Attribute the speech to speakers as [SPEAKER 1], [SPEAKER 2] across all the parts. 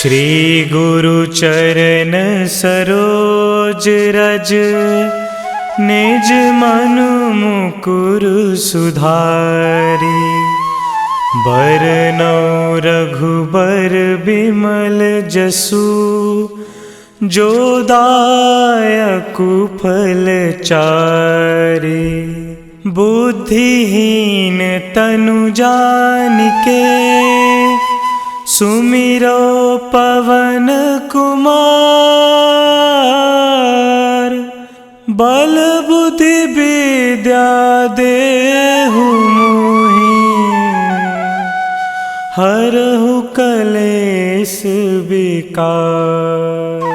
[SPEAKER 1] श्री गुरु चरण सरोज रज, निज मनु मुकुर सुधारी। बरनौ रघुबर बिमल जसु, जो दायकु फल चारि। बुद्धिहीन तनु जानिके, सुमिरो पवन कुमार। बल बुद्धि विद्या देहु मोहि, हरहु कलेश विकार।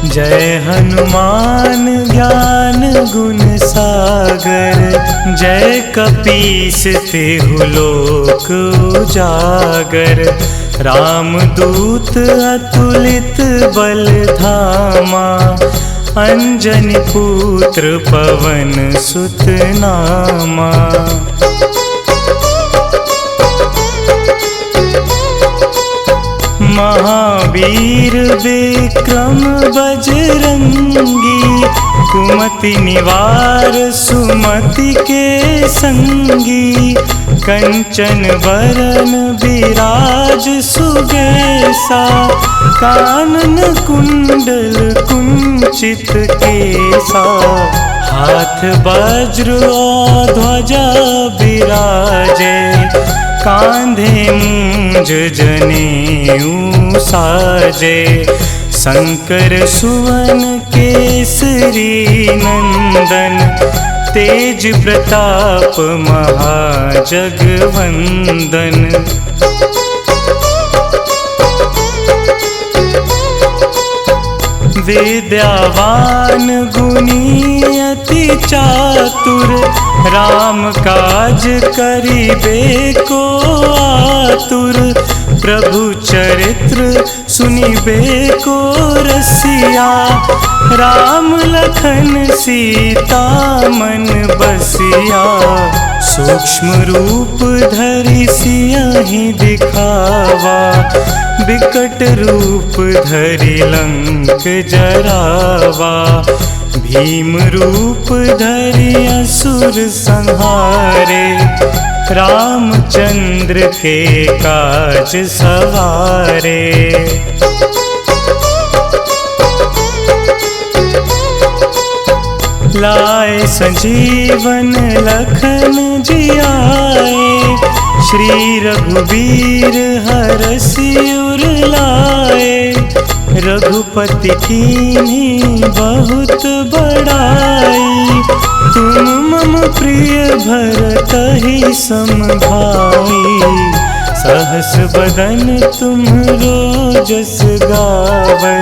[SPEAKER 1] जय हनुमान ज्ञान गुण सागर, जय कपीस तिहु लोक उजागर। रामदूत अतुलित बल धामा, अंजनी पुत्र पवन सुत नामा। महावीर विक्रम बजरंगी, कुमति निवार सुमति के संगी। कंचन वरन विराज सुबेसा, कानन कुंडल कुंचित केसा। हाथ वज्र और ध्वजा विराजे, कांधे मूंज जनेऊ साजे। शंकर सुवन केसरी नंदन, तेज प्रताप महाजगवंदन। विद्यावान गुणी अति चातुर, राम काज करिबे को आतुर। प्रभु चरित्र सुनिबे को रसिया, राम लखन सीता मन बसिया। सूक्ष्म रूप धरि सियहि दिखावा, बिकट रूप धरि लंक जरावा। भीम रूप धरि असुर संहारे, रामचंद्र के काज सवारे। लाए संजीवन लखन जियाए, श्री रघुवीर हरषि उर लाए। रघुपति कीन्ही बहुत बड़ाई, तुम मम प्रिय भरतहि सम भाई। सहस बदन तुम्हरो जस गावै,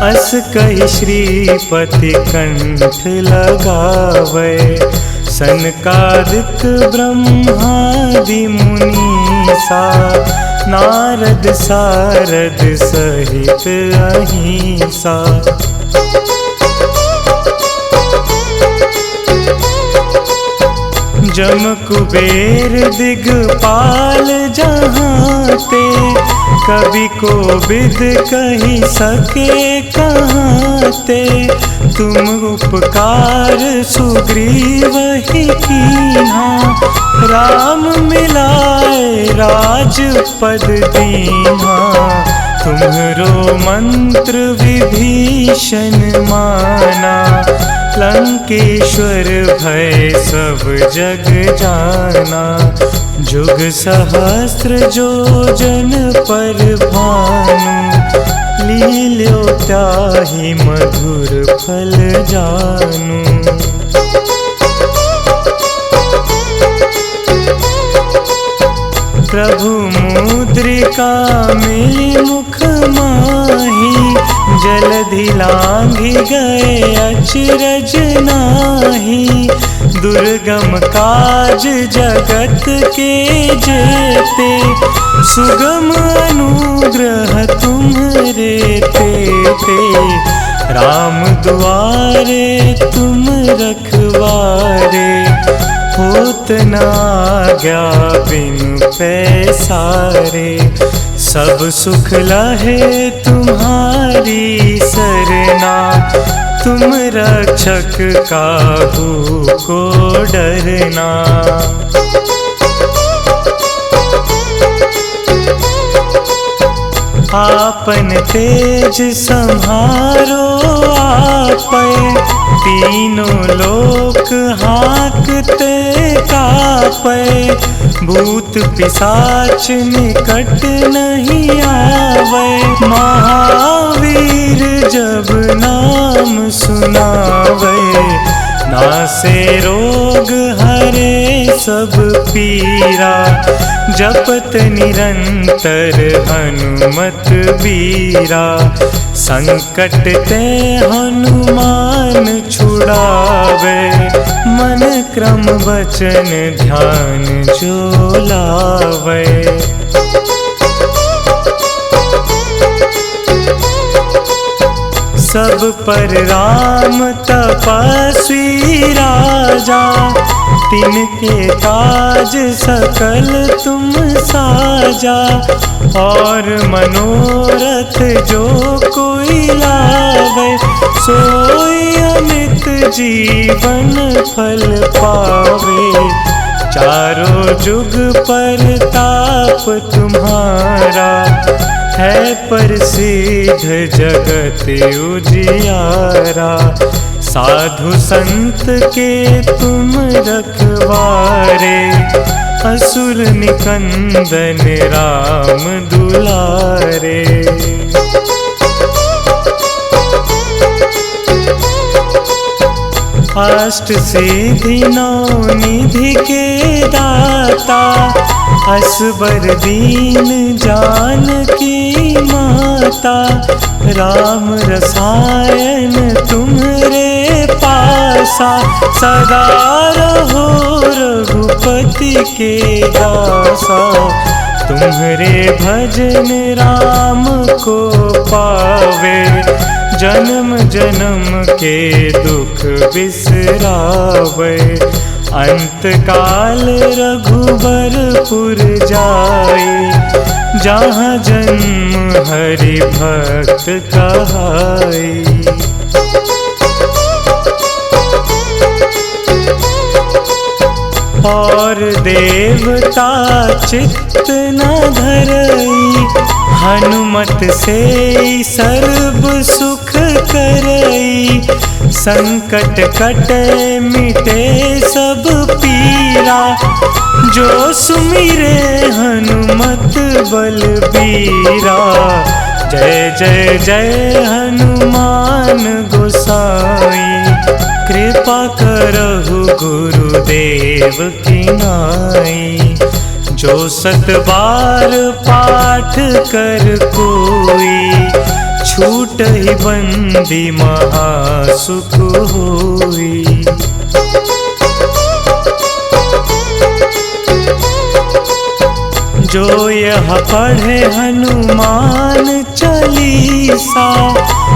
[SPEAKER 1] अस कहि श्रीपति कंठ लगावै। सनकादिक ब्रह्मादि मुनीसा, नारद सारद सहित अहिंसा। जम कुबेर दिगपाल जहांते, कवि कोविद कहि सके कहांते। तुम उपकार सुग्रीवहि कीन्हा, राम मिलाए राजपद दीन्हा। तुम्हरो मंत्र विभीषण माना, लंकेश्वर भय सब जग जाना। जुग सहस्त्र जो जन पर भानु, लील्यो ताहि मधुर फल जानू। प्रभु मुद्रिका मिली मुख माही, जलधि लांघि गए अचरज नाही। दुर्गम काज जगत के जेते, सुगम अनुग्रह तुम्हरे तेते। राम दुआरे तुम रखवारे, होत न आज्ञा बिनु पैसारे। सब सुख लहे तुम्हारी सरना, तुम रक्षक काहू को डरना। आपन तेज संहारो आपै, तीनों लोक हाँकते कापै। भूत पिशाच निकट नहीं आवे, महावीर जब नाम सुनावे। नासे रोग हरे सब पीरा, जपत निरंतर हनुमत बीरा। संकट ते हनुमान छुड़ावे, मन क्रम वचन ध्यान जो लावे। सब पर राम तपस्वी राजा, तिनके काज सकल तुम साजा। और मनोरथ जो कोई लावे, सोई अमित जीवन फल पावे। चारों जुग परताप तुम्हारा, है प्रसिद्ध जगत उजियारा। साधु संत के तुम रखवारे, असुर निकंदन राम दुलारे। अष्ट सिद्धि नौ निधि के दाता, असबर दीन जानकी माता। राम रसायन तुम्हरे पासा, सदा रहो रघुपति के दासा। तुम्हरे भजन राम को पावे, जन्म जन्म के दुख बिसरावे। अंत काल रघुबरपुर जाई, जहाँ जन्म हरि भक्त कहाई। और देवता चित्त न धरई, हनुमत से सर्व सुख करई। संकट कटे मिटे सब पीरा, जो सुमिरे हनुमत बलबीरा। जय जय जय हनुमान गोसाई, कृपा करहु गुरुदेव की नाई। जो 7 बार पाठ कर कोई, छूटहि बंदी महासुख होई। जो यह पढ़े हनुमान चालीसा,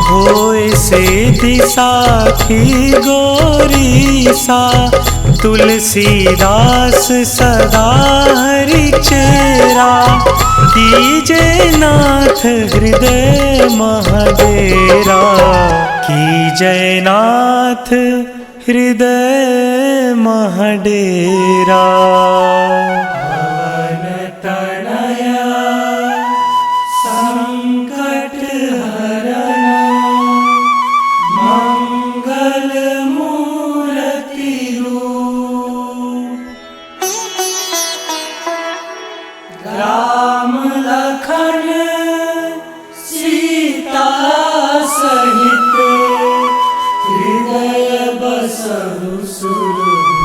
[SPEAKER 1] होए सिद्धि साखी गौरीसा। तुलसीदास सदा हरि चेरा, कीजे नाथ हृदय महडेरा। कीजे नाथ हृदय महडेरा।
[SPEAKER 2] राम लखन सीता सहित, हृदय बसहु सुरभूप।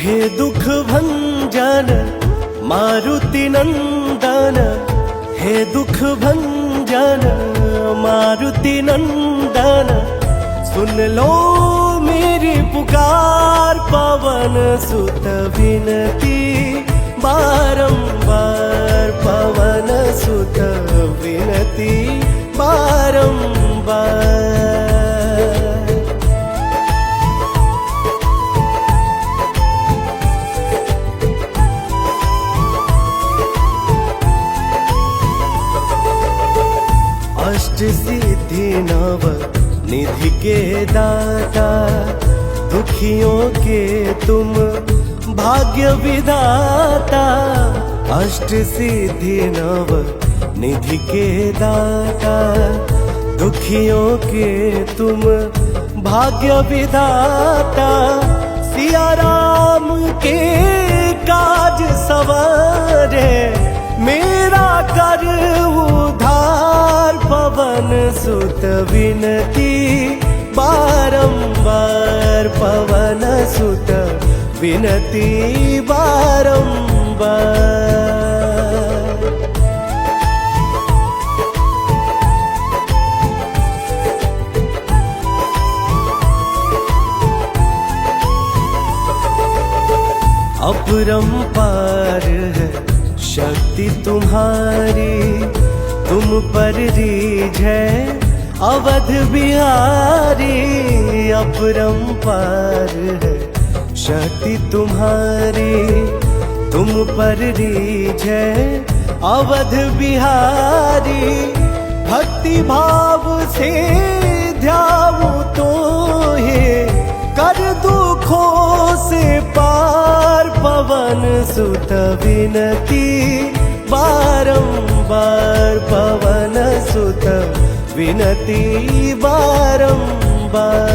[SPEAKER 1] हे दुख भंजन मारुति नंदन, हे दुख भंजन मारुति नंदन, सुन लो मेरी पुकार पवन सुत विनती बारंबार, पवन सुत विनती बारंबार। अष्ट सिद्धि नव निधि के दाता, दुखियों के तुम भाग्य विधाता। अष्ट सिद्धि नव निधि के दाता, दुखियों के तुम भाग्य विधाता। सिया राम के काज सवारे, मेरा कर उधार पवन सुत विनती बारंबार, पवन सुत विनती बारंबार। अपरंपार है शक्ति तुम्हारी, तुम पर रीझ है अवध बिहारी। अपरंपार है शक्ति तुम्हारी, तुम पर रीझ है अवध बिहारी। भक्ति भाव से ध्याऊं तो हे, कर दुखों से पार पवन सुत विनती बारंबार, पवन सुत विनती बारंबार।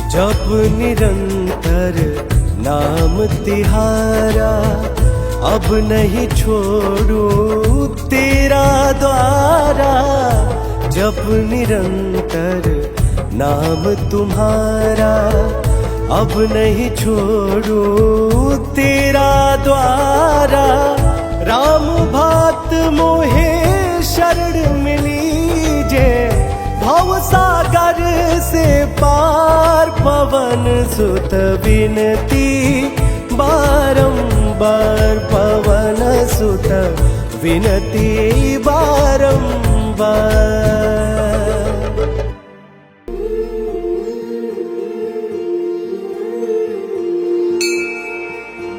[SPEAKER 1] जप निरंतर नाम तिहारा, अब नहीं छोड़ू तेरा द्वारा। जप निरंतर नाम तुम्हारा, अब नहीं छोड़ू तेरा द्वारा। राम भक्त मोहे शरण मिलीजे, भव सागर से पार पवन सुत विनती बारंबार, पवन सुत विनती बारंबार।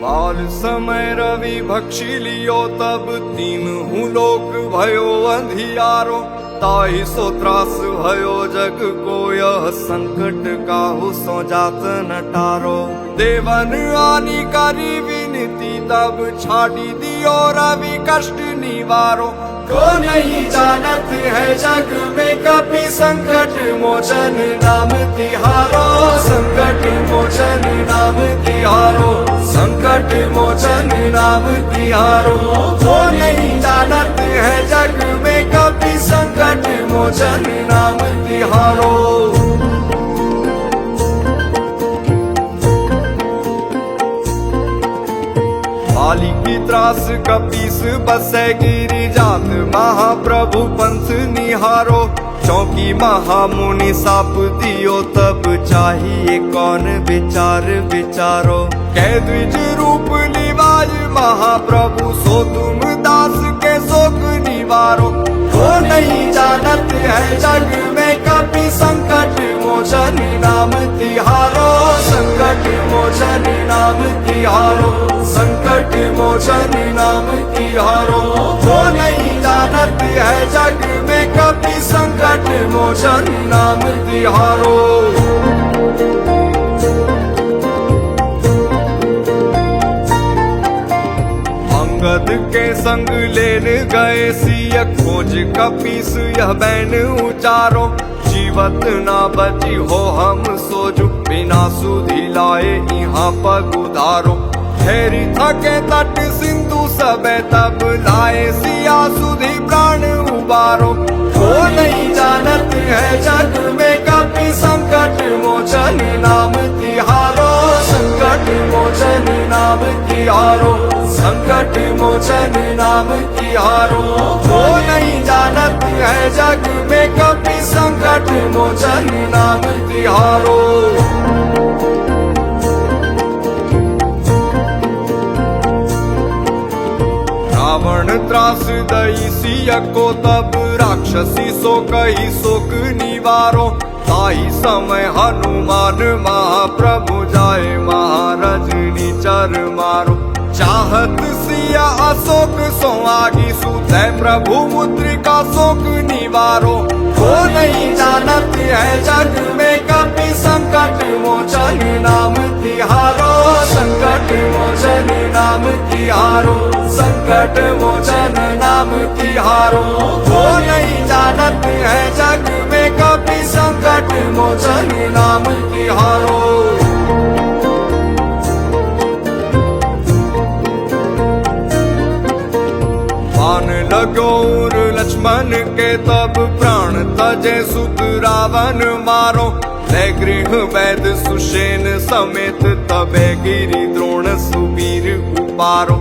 [SPEAKER 3] बाल समय रवि भक्षी लियो, तब तीनहु लोक भयो अंधियारो। ताहि सो त्रास भयो जग को, यह संकट काहू सो जात न टारो। देवन आनी करी विनती, तब छाड़ी दियो रवि कष्ट निवारो। को नहीं जानत है जग में कपि, संकट मोचन नाम तिहारो। संकट मोचन नाम तिहारो, संकट मोचन नाम तिहारो। को नहीं जानत है जग में कपि, संकट मोचन नाम तिहारो। बाली की त्रास कपीस बसे गिरी जात, महाप्रभु पंथ निहारो। चौकी महामुनि साप दियो, तब चाहिए कौन विचार विचारो। कह द्विज रूप निवाज महाप्रभु, सो तुम दास के शोक निवारो। को नहीं जानत है जग में कपि, संकट मोचन नाम तिहारो। संकट मोचन नाम तिहारो, संकट मोचन नाम तिहारो। को नहीं जानत है जग में कपि, संकट मोचन नाम तिहारो। अंगद के संग लेन गए सिय, खोज कपीस यह बैन उचारो। जीवत ना बची हो हम सोजु, बिना सुधि लाए यहाँ पग उधारो। ठहरी थके तट सिंधु सबे तब लाए सिया सुधी प्राण उबारो। वो नहीं जानत है जग में कभी संकट मोचन नाम तिहारो, संकट मोचन नाम तिहारो, संकट मोचन नाम तिहारो। वो नहीं जानत है जग में कभी संकट मोचन नाम तिहारो। रावण त्रास दई सिया को तब राक्षसी सो कही शोक निवारो। ताई समय हनुमान महाप्रभु जाए महारजनी चर मारो। चाहत सिया अशोक सो आगी सुते प्रभु मुद्रिका शोक निवारो। वो नहीं जानत है जग में कभी संकट मोचन नाम तिहारो, संकट मोचन नाम तिहारो, संकट मोचन नाम तिहारो। वो नहीं जानत है जग में कभी संकट मोचन नाम तिहारो। बाण लगोर लक्ष्मण के तब प्राण तजे सुत रावण मारो। ले गृह वैद सुषेण समेत तबे गिरि द्रोण सुवीर उपारो।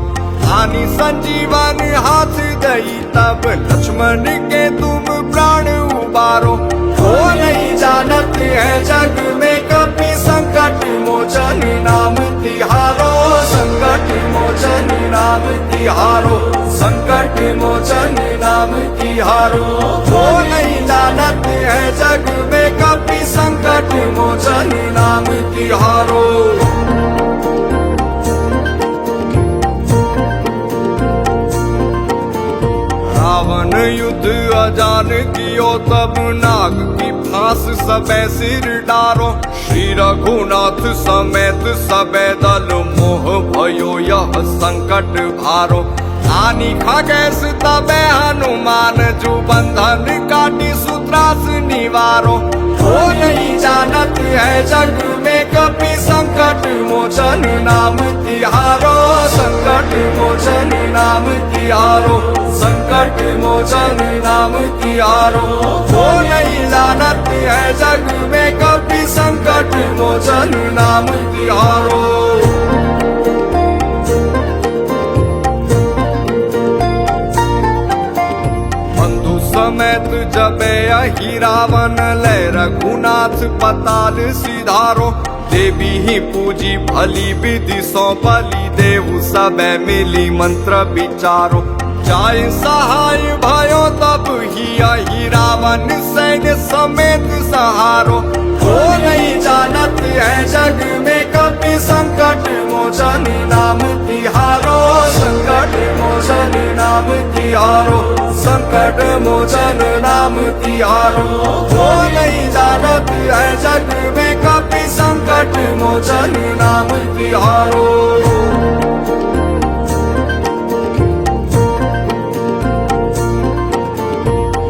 [SPEAKER 3] आनी संजीवन हाथ दई तब लक्ष्मण के तुम प्राण उबारो। वो नहीं जानत है जग में कभी संकट मोचन नाम तिहारो, संकट मोचन नाम तिहारो, संकट मोचन नाम तिहारो। वो नहीं जानत है जग में कभी संकट मोचन नाम तिहारो। रावण युद्ध अजान कियो तब नाग की फांस सबे सिर डारो। श्री रघुनाथ समेत सबे दल मोह भयो यह संकट भारो। आनी खगेश तबे हनुमान जू बंधन काटी सूत्रास निवारो। वो नहीं जानत है जग में कभी संकट मोचन नाम तिहारो, संकट मोचन नाम तिहारो, संकट मोचन नाम तिहारो। वो नहीं जानत है जग में कभी संकट मोचन नाम तिहारो। समेत जबे अहि रावण ले रघुनाथ पताल सिधारो। देवी ही पूजी भली विधि सौ बलि देहु सबे मिली मंत्र विचारो। जाय सहाय भयो तब ही अहि रावण सैन्य समेत सहारो। वो नहीं जानत है जग में कभी संकट मोचन नाम तिहारो, संकट मोचन नाम तिहारो, संकट मोचन नाम तिहारो। वो नहीं जानत है जग में कभी संकट मोचन नाम तिहारो।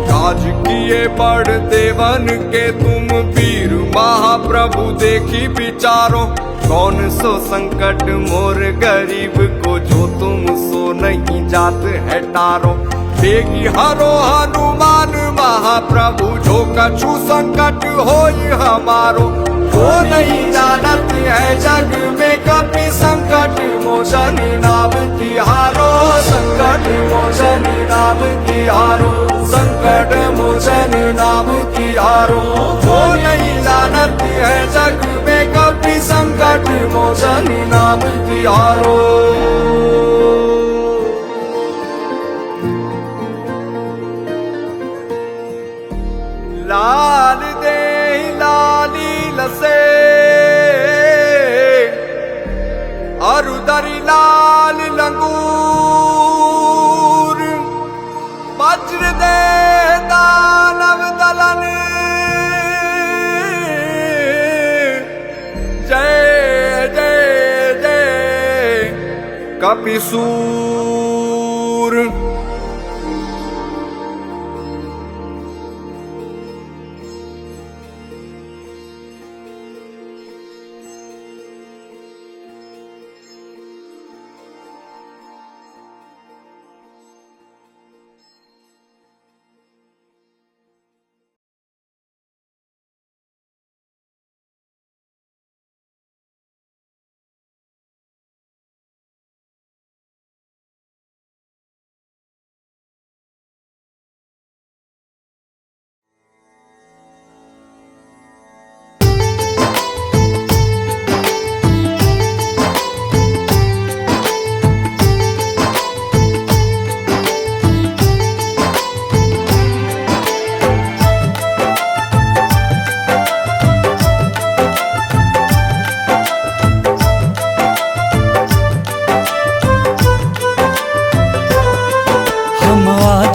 [SPEAKER 3] काज किए बड़ देवन के तुम वीर महाप्रभु देखी विचारो। कौन सो संकट मोर गरीब को जो तुम सो नहीं जात है टारो। बेगी हरो हनुमान महाप्रभु जो कछु संकट होई हमारो। वो नहीं जानत है जग में कभी संकट मोचन नाम तिहारो, संकट मोचन नाम तिहारो, संकट मोचन नाम तिहारो। वो नहीं जानत है जग में कभी संकट मोचन नाम तिहारो। लाल दे लाली लसे अरुदरी लाल लंगूर। वज्र दे दानव दलन जय जय जय कपिसूर।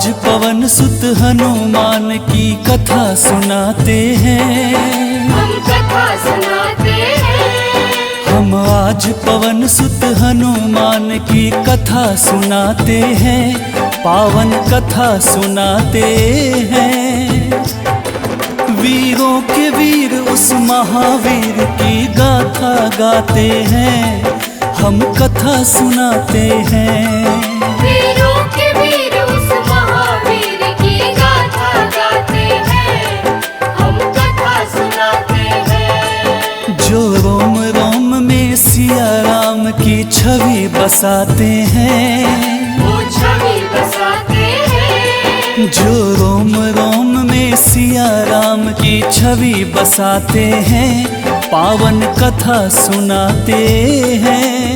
[SPEAKER 4] आज पवन सुत हनुमान की कथा सुनाते हैं।
[SPEAKER 5] हम कथा सुनाते हैं।
[SPEAKER 4] हम आज पवन सुत हनुमान की कथा सुनाते हैं, पावन कथा सुनाते हैं। वीरों के वीर उस महावीर की गाथा गाते हैं, हम कथा सुनाते हैं।
[SPEAKER 5] वीरों के वीर उस महावीर की गाथा गाते हैं, हम कथा सुनाते हैं।
[SPEAKER 4] जो रोम रोम में सिया राम की छवि बसाते हैं,
[SPEAKER 5] वो छवि बसाते हैं।
[SPEAKER 4] जो रोम रोम में सिया राम की छवि बसाते हैं, पावन कथा सुनाते हैं।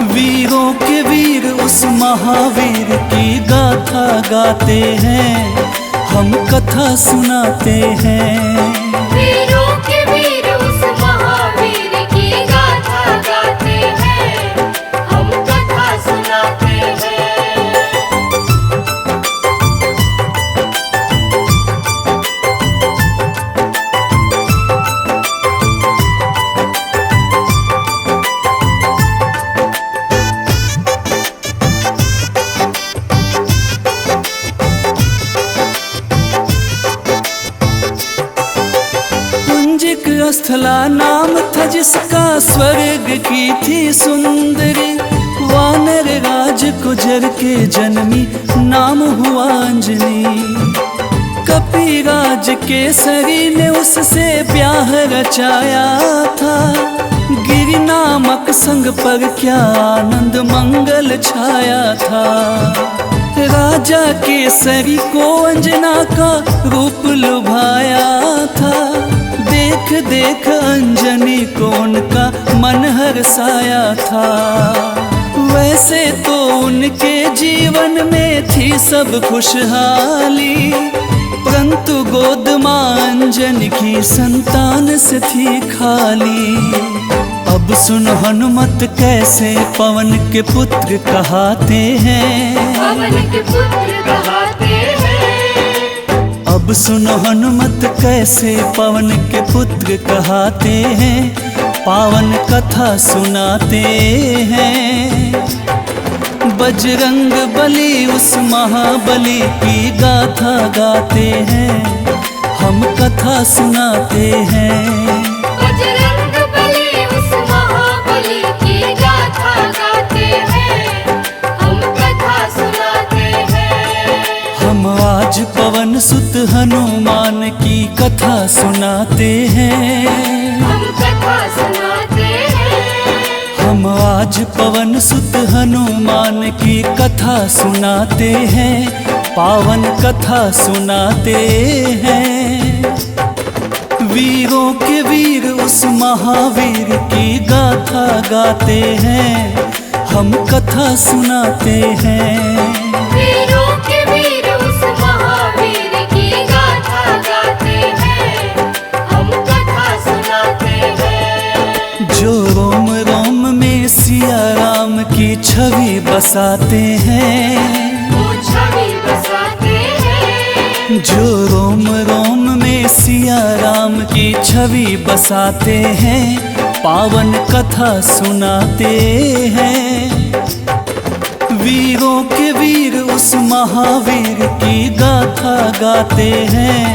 [SPEAKER 4] वीरों के वीर उस महावीर की गाथा गाते हैं, हम कथा सुनाते हैं।
[SPEAKER 5] वीरों के वीर उस महावीर की गाथा गाते हैं, हम कथा सुनाते हैं।
[SPEAKER 4] स्थला नाम था जिसका, स्वर्ग की थी सुंदरी। वानर राज गुजर के जन्मी, नाम हुआ अंजनी। कपिराज केसरी ने उससे ब्याह रचाया था, गिरि नामक संग पर क्या आनंद मंगल छाया था। राजा केसरी को अंजना का रूप लुभाया था, देख देख अंजनी को उनका मन हर्षाया था। वैसे तो उनके जीवन में थी सब खुशहाली, परंतु गोद मां अंजनी की संतान से थी खाली। अब सुन हनुमत कैसे पवन के पुत्र कहाते हैं,
[SPEAKER 5] पवन के पुत्र कहाते हैं।
[SPEAKER 4] अब सुनो हनुमत कैसे पवन के पुत्र कहाते हैं, पावन कथा सुनाते हैं। बजरंग बली उस महाबली की गाथा गाते हैं, हम कथा सुनाते हैं।
[SPEAKER 5] बजरंग बली उस महाबली की गाथा गाते हैं, हम कथा सुनाते हैं।
[SPEAKER 4] हम आज पवन सुत हनुमान की कथा सुनाते हैं।
[SPEAKER 5] हम कथा सुनाते हैं।
[SPEAKER 4] हम आज पवन सुत हनुमान की कथा सुनाते हैं, पावन कथा सुनाते हैं। वीरों के वीर उस महावीर की गाथा गाते हैं, हम कथा सुनाते हैं।
[SPEAKER 5] वीरों के वीर उस महावीर की गाथा गाते हैं, हम कथा सुनाते हैं।
[SPEAKER 4] जो रोम रोम में सिया राम की छवि बसाते हैं,
[SPEAKER 5] वो छवि बसाते हैं।
[SPEAKER 4] जो रोम रोम में सिया राम की छवि बसाते हैं, पावन कथा सुनाते हैं। वीरों के वीर उस महावीर की गाथा गाते हैं,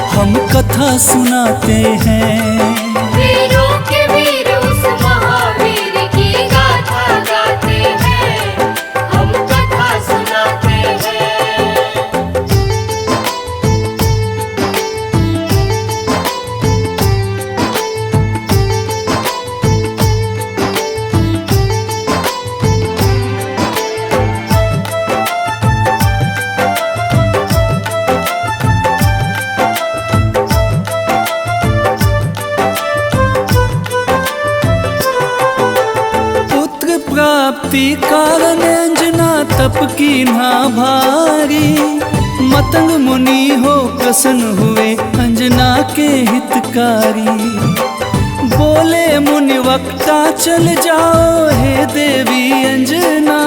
[SPEAKER 4] हम कथा सुनाते हैं।
[SPEAKER 5] वीरों के वीर उस महावीर की गाथा गाते हैं, हम कथा सुनाते हैं।
[SPEAKER 4] प्राप्ति कारण अंजना तप की ना भारी। मतंग मुनि हो प्रसन्न हुए अंजना के हितकारी। बोले मुनि वक्ता चल जाओ हे देवी अंजना,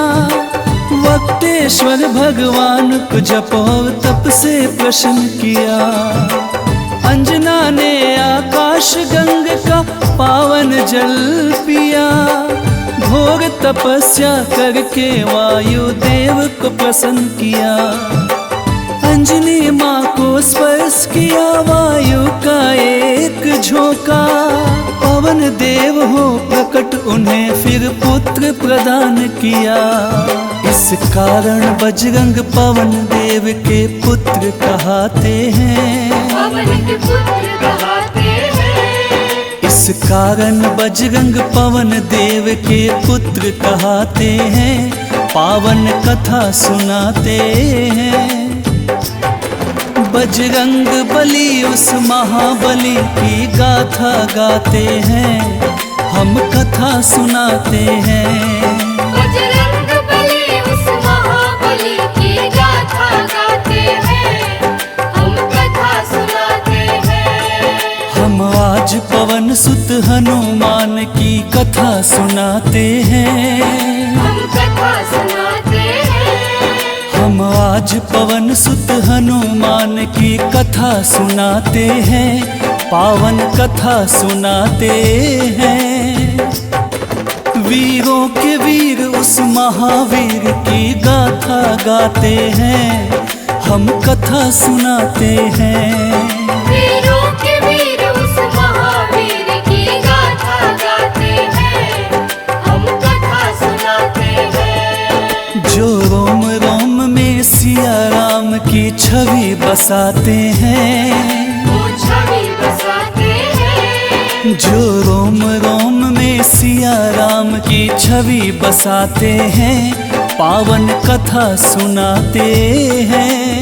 [SPEAKER 4] वक्तेश्वर ईश्वर भगवान को जप और तप से प्रसन्न किया। अंजना ने आकाश गंग का पावन जल पिया। घोर तपस्या करके वायु देव को प्रसन्न किया। अंजनी माँ को स्पर्श किया वायु का एक झोंका। पवन देव हो प्रकट उन्हें फिर पुत्र प्रदान किया। इस कारण बजरंग पवन देव के पुत्र कहते हैं।
[SPEAKER 5] पवन के पुत्र कहते हैं।
[SPEAKER 4] इस कारण बजरंग पवन देव के पुत्र कहते हैं। पावन कथा सुनाते हैं। बजरंग बली उस महाबली की गाथा गाते हैं। हम कथा सुनाते हैं।
[SPEAKER 5] बजरंग बली उस महाबली की गाथा गाते हैं। हम कथा सुनाते हैं।
[SPEAKER 4] हम आज पवन सुत हनुमान की कथा सुनाते हैं।
[SPEAKER 5] हम कथा सुनाते हैं।
[SPEAKER 4] हम आज पवन सुत हनुमान की कथा सुनाते हैं। पावन कथा सुनाते हैं। वीरों के वीर उस महावीर की गाथा गाते हैं। हम कथा सुनाते हैं।
[SPEAKER 5] वीरों के वीर उस महावीर की गाथा गाते हैं। हम कथा सुनाते हैं।
[SPEAKER 4] जो रोम रोम में सिया राम की छवि बसाते हैं।
[SPEAKER 5] वो छवि बसाते हैं।
[SPEAKER 4] जो रोम रोम में सिया राम की छवि बसाते हैं। पावन कथा सुनाते हैं।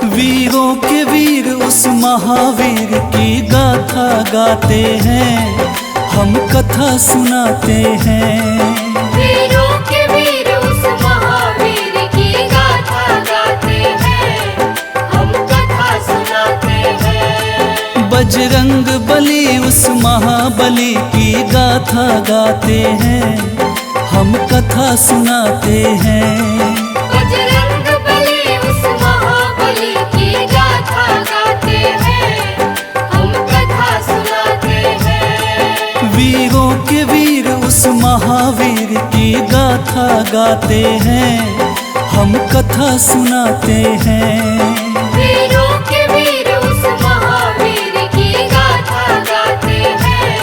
[SPEAKER 4] वीरों के वीर उस महावीर की गाथा गाते हैं। हम कथा सुनाते हैं।
[SPEAKER 5] वीरों के वीर उस महावीर की गाथा गाते हैं। हम कथा सुनाते हैं।
[SPEAKER 4] बजरंग बली उस महाबली की गाथा गाते हैं। हम कथा सुनाते हैं।
[SPEAKER 5] बजरंग बली उस महाबली की गाथा गाते हैं। हम कथा सुनाते हैं।
[SPEAKER 4] वीरों के वीर उस महावीर की गाथा गाते हैं। हम कथा सुनाते हैं।
[SPEAKER 5] वीरों के वीर उस महावीर की गाथा गाते हैं।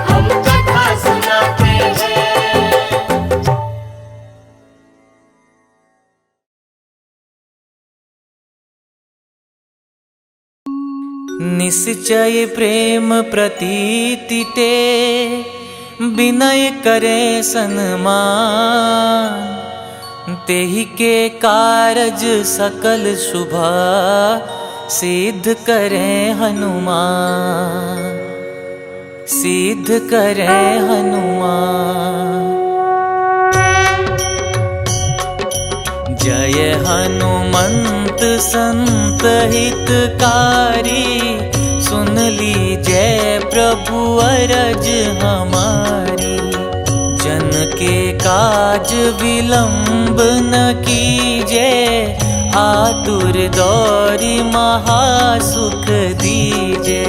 [SPEAKER 5] हम कथा सुनाते हैं।
[SPEAKER 6] निश्चय प्रेम प्रतीति ते विनय करे सन्मान। तेहि के कारज सकल शुभा सिद्ध करे हनुमान। सिद्ध करे हनुमान। जय हनुमंत संत हितकारी। सुन लीजय प्रभु अरज हमारी। जन के काज विलंब न कीजे। आतुर दौरी महासुख दीजे।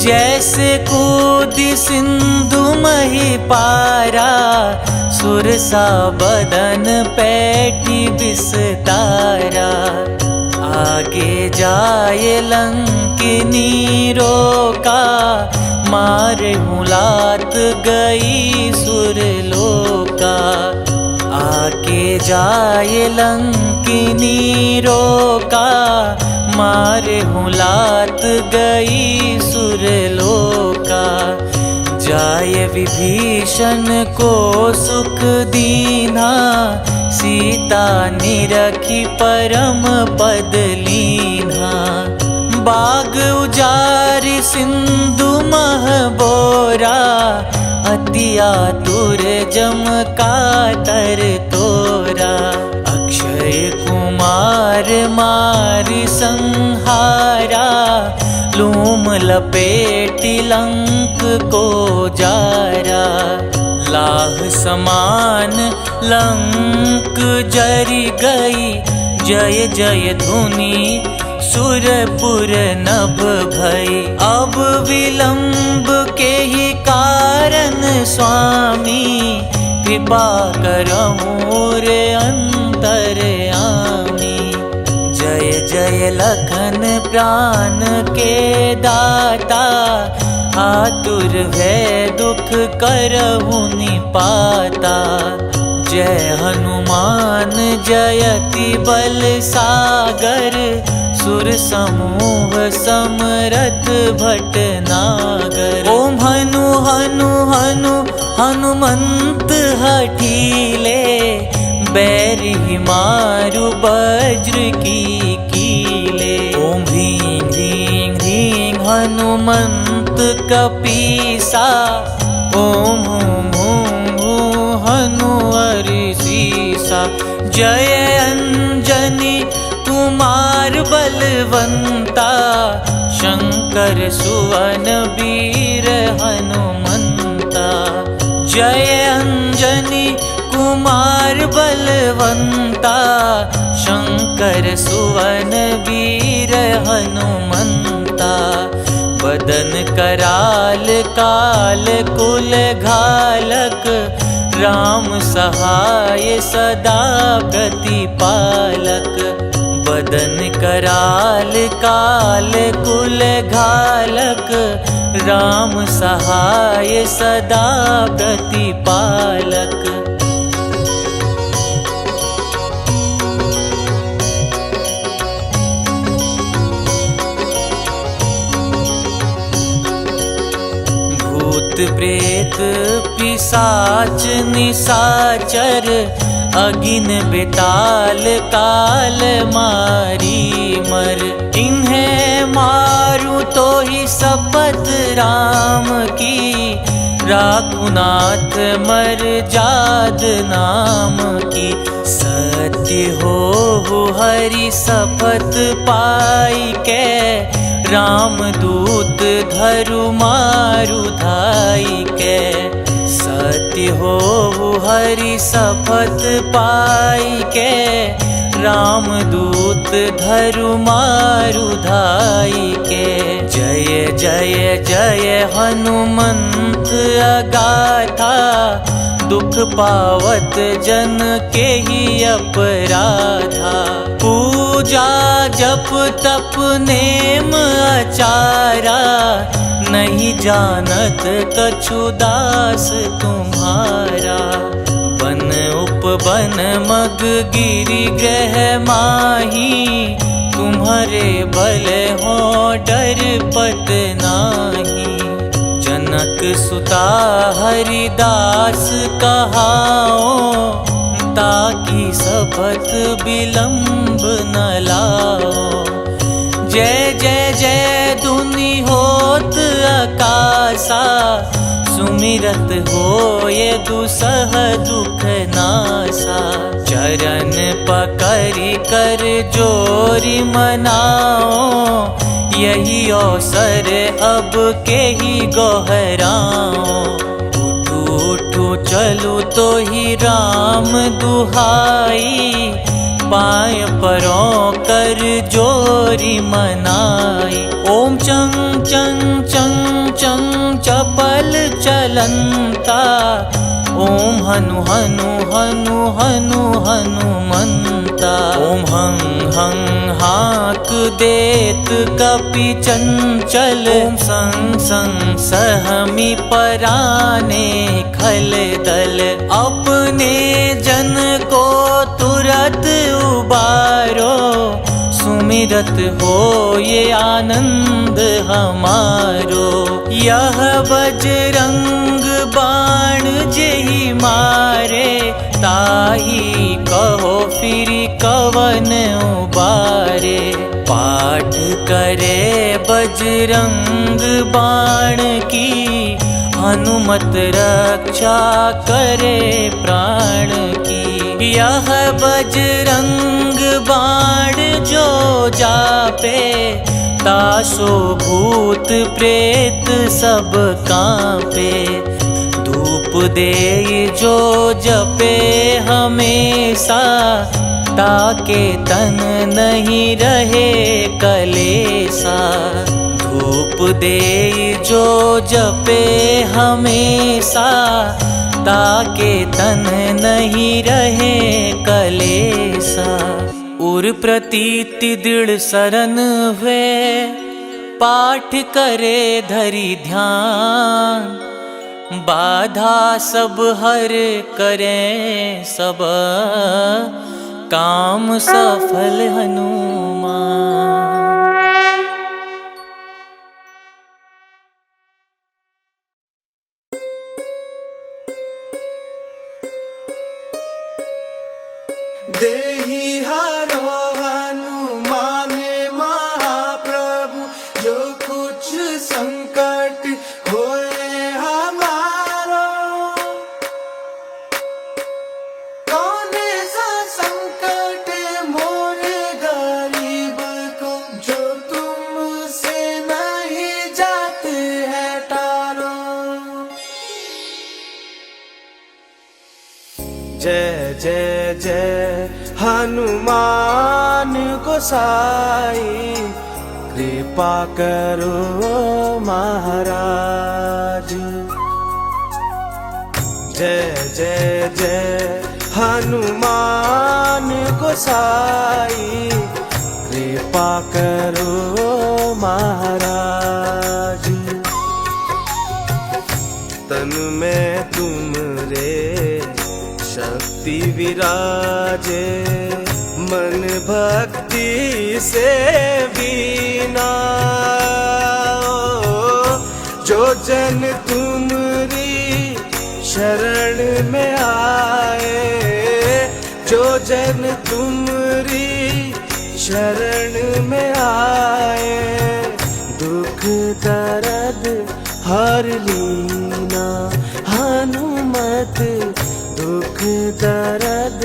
[SPEAKER 6] जैसे कूदी सिंधु मही पारा। सुरसा बदन पैठी विस्तारा। आगे जाए लंकिनी रोका। मारे मुलात गई सुरलोका। आगे जाए लंकिनी रोका। मारे मुलात गई सुरलोका। जाय विभीषण को सुख दीना। सीता निरखी परम पद लीना। बाग उजारि सिंधु मह बोरा। अति आतुर जम कातर तोरा। अक्षय कुमार मारि संहारा। लूम लपेटी लंक को जारा। लाह समान लंक जरी गई, जय जय धुनि सुरपुर नभ भई। अब विलंब के ही कारण स्वामी, कृपा करहु रे अंतरयामी। जय जय लखन प्राण के दाता, आतुर भय दुख करहु निपाता। जय हनुमान जयति बल सागर, सुर समूह समरथ भटनागर। ओम हनु हनु हनु हनुमंत हठीले, बैरि मारु वज्र की कीले। ओम ह्रीं ह्रीं ह्रीं हनुमंत कपीसा, ओम हूं हूं हूं हनु हरिसीसा। जय अंजनी कुमार बलवंता, शंकर सुवन वीर हनुमंता। जय अंजनी कुमार बलवंता, शंकर सुवन वीर हनुमंता। बदन कराल काल कुल घालक, राम सहाय सदा प्रतिपालक। बदन कराल काल कुल घालक, राम सहाय सदा प्रतिपालक। भूत प्रेत पिशाच निशाचर, अगिन बेताल काल मारी मर। इन्हें मारू तो ही शपथ राम की, राखुनाथ मर जाद नाम की। सत्य हो हरि शपथ पाई के, राम दूत धरु मारु धाई के। सत्य हो हरि शपथ पाई के, राम दूत धरु मारु धाई के। जय जय जय हनुमंत अगाथा, दुख पावत जन के ही अपराधा। पूजा जप तप नेम आचारा, नहीं जानत कछु दास तुम्हारा। बन उपवन मग गिरि ग्रह माही, तुम्हारे बल हो डर पत नाही। जनक सुता हरिदास कहाओ, ताकि शपथ विलंब न लाओ। जय जय जय धुनि होत आकाशा, सुमिरत हो ये दुसह दुख नासा। चरण पकड़ि कर जोरि मनाओ, यही अवसर अब के ही गोहराओ। उठू उठू चलू तो ही राम दुहाई, पाय परों कर जोरी मनाई। ओम चंग चंग चंग चंग चपल चलंता, ओम हनु हनु हनु हनु हनुमंता। ओम हं हं हाक देत कपि चंचल, ओम संग संग सहमी पराने खल दल। अपने जन को तुरत उबारो, सुमिरत हो ये आनंद हमारो। यह बजरंग बाण जेहि मारे, ताही कहो फिर कवन उबारे। पाठ करे बजरंग बाण की, हनुमत रक्षा करे प्राण की। यह बजरंग बाण जो जापे, तासो भूत प्रेत सब कांपे। धूप दे जो जपे हमेशा, ताके तन नहीं रहे कलेसा। धूप दे जो जपे हमेशा, ताके तन नहीं रहे कलेसा। उर प्रतीति दृढ़ सरन हुए, पाठ करे धरि ध्यान। बाधा सब हर करें सब, काम सफल हनुमान।
[SPEAKER 1] देहि हरो हनुमान महाप्रभु, जो कुछ संकट होए हमारो। कौन सा संकट मोरे गरीब को, जो तुमसे नहीं जाते है टारो। जय जय जय हनुमान गोसाई, कृपा करो महाराज। जय जय जय हनुमान गोसाई, कृपा करो महाराज। तन में तुमरे शक्ति विराजे, मन भक्ति से बीना। जो जन तुमरी शरण में आए, जो जन तुमरी शरण में आए, दुख दर्द हर लीना। हनुमत दुख दर्द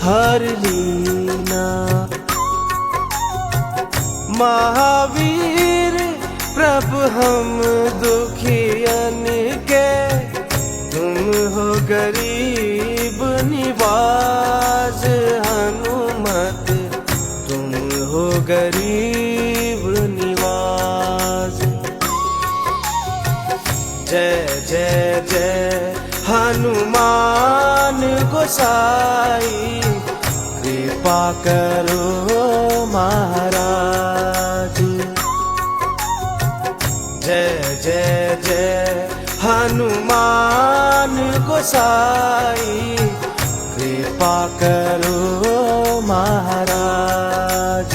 [SPEAKER 1] हर लीना। महावीर प्रभु हम दुखियन के, तुम हो गरीब निवाज। हनुमत तुम हो गरीब निवाज। जय जय जय हनुमान गोसाई, कृपा करो महाराज। जय जय जय हनुमान गोसाई, कृपा करो महाराज।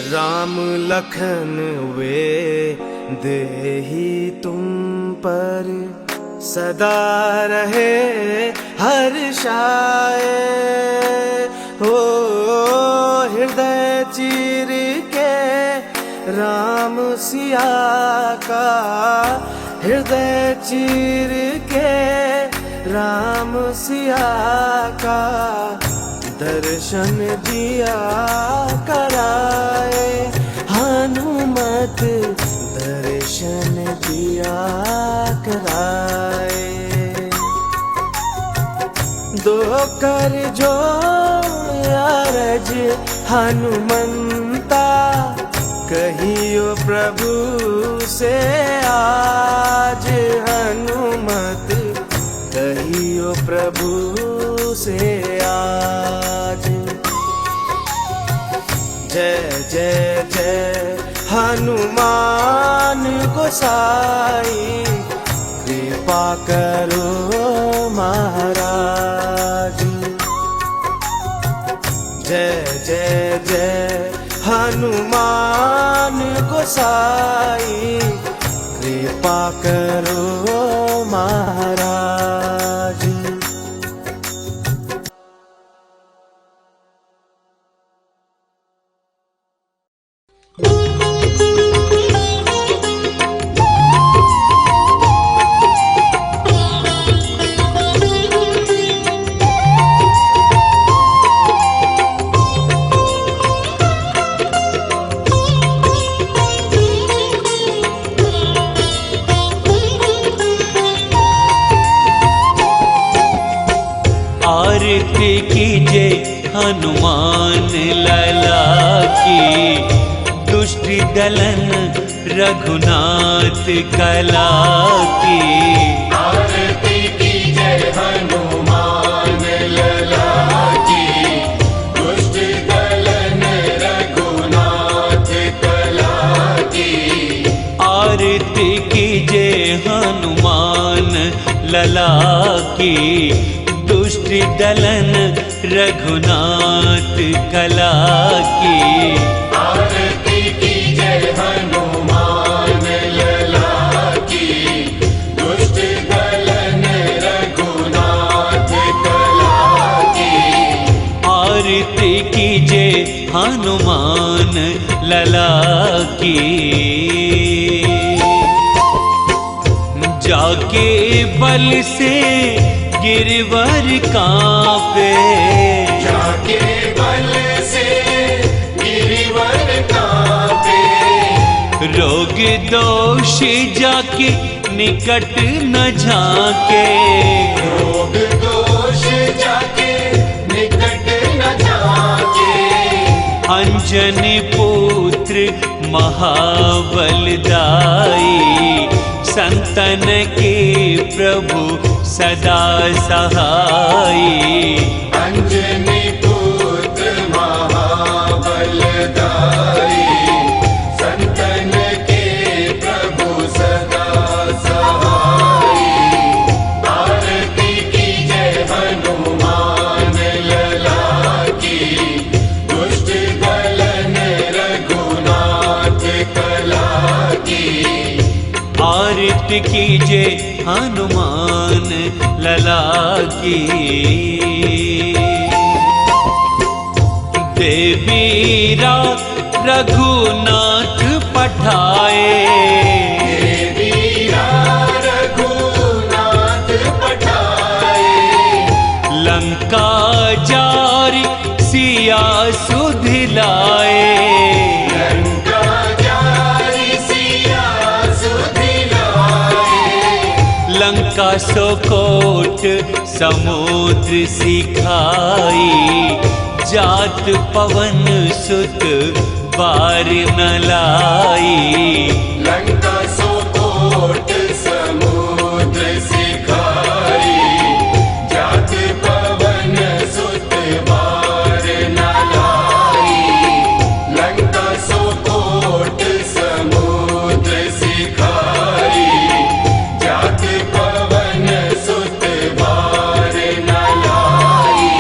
[SPEAKER 1] राम लखन वे देहि तुम पर, सदा रहे हर्षाए। हो हृदय चीर के राम सिया का, हृदय चीर के राम सिया का, दर्शन दिया कराए। हनुमत दर्शन दिया कराए। दो कर जो अरज हनुमंता, कहियो प्रभु से आज। हनुमत कहियो प्रभु से आज। जय जय जय हनुमान गोसाई, कृपा करो महाराज। जय जय जय हनुमान गोसाई, कृपा करो महाराज।
[SPEAKER 6] आरती कीजे हनुमान लला की, दुष्ट दलन रघुनाथ कला की।
[SPEAKER 5] आरती कीजे हनुमान लला की, दुष्ट दलन रघुनाथ कला की।
[SPEAKER 6] आरती कीजे हनुमान लला की, दुष्ट दलन रघुनाथ कला की।
[SPEAKER 5] आरती कीजे हनुमान लला की, दुष्ट दलन रघुनाथ कला की।
[SPEAKER 6] आरती कीजे हनुमान लला की। जाके बल से गिरवर कांपे,
[SPEAKER 5] जाके बल से गिरवर कांपे।
[SPEAKER 6] रोग दोष जाके निकट न झाके,
[SPEAKER 5] रोग दोष जाके निकट न झाके।
[SPEAKER 6] अंजनी पुत्र महाबलदाई, संतन के प्रभु सदा सहाई।
[SPEAKER 5] अंजनी पुत्र महाबलदाई, संतन के प्रभु सदा सहाई। आरती कीजे हनुमान लला की, दुष्ट दलन रघुनाथ कला की।
[SPEAKER 6] आरती कीजे हनुमान लला की। देवीरा रघुनाथ पठाए,
[SPEAKER 5] देवीरा रघुनाथ पठाए।
[SPEAKER 6] लंका जारी सिया सुधिलाए,
[SPEAKER 5] लंका जारी सिया सुधिलाए।
[SPEAKER 6] लंका सोकोट समुद्र सिखाई, जात पवन सुत बार न लाई।
[SPEAKER 5] लंका सोकोट समुद्र सिखाई, जात पवन सुत बार न लाई। लंका सोकोट समुद्र सिखाई, जात पवन सुत बार न लाई।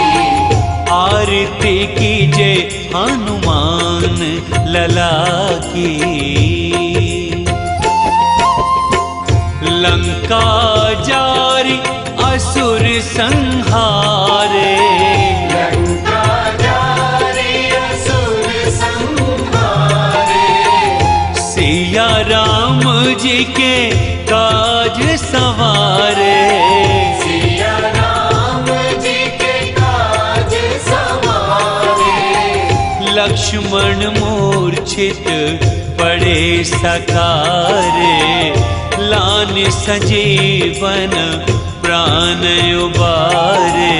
[SPEAKER 6] आरती कीजे हनुमान लला की। लंका जारी असुर संहारे,
[SPEAKER 5] लंका जारी असुर संहारे।
[SPEAKER 6] सिया राम जी के काज सवारे,
[SPEAKER 5] सिया राम जी के काज सवारे।
[SPEAKER 6] लक्ष्मण मूर्छित पड़े सकारे, लान संजीवन प्राण उबारे।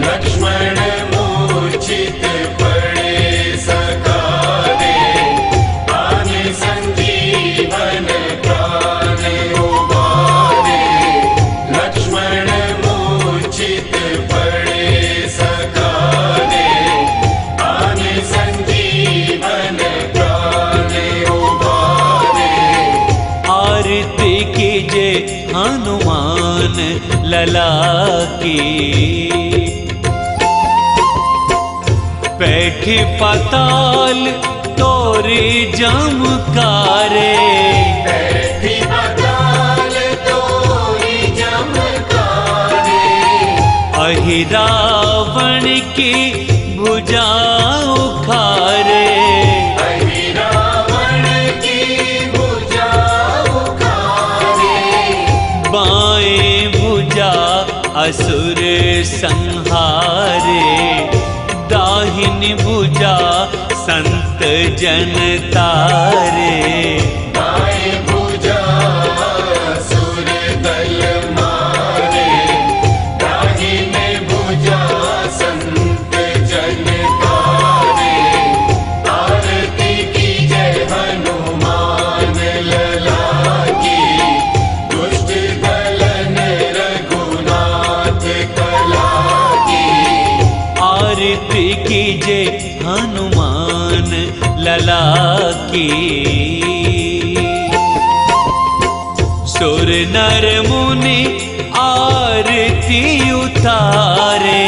[SPEAKER 5] लक्ष्मण मूर्छित पड़े सकारे, प्राण संजीवन प्राण उबारे। लक्ष्मण मूर्छित पड़े सकारे, प्राण संजीवन प्राण उबारे।
[SPEAKER 6] आरती कीजे हनुमान लला की। बैठे पाताल तोरे जमकारे,
[SPEAKER 5] बैठी पाताल तोरी जमकारे।
[SPEAKER 6] अहि रावण की भुजा उखारे,
[SPEAKER 5] अहि रावण की भुजा उखारे।
[SPEAKER 6] बाएं भुजा असुर संहारे, दाहिनी भुजा संत जन तारे।
[SPEAKER 5] दाएं भुजा असुर दल मारे, दाहिने भुजा
[SPEAKER 6] कीजे हनुमान लला की। सुर नर मुनि आरती उतारे,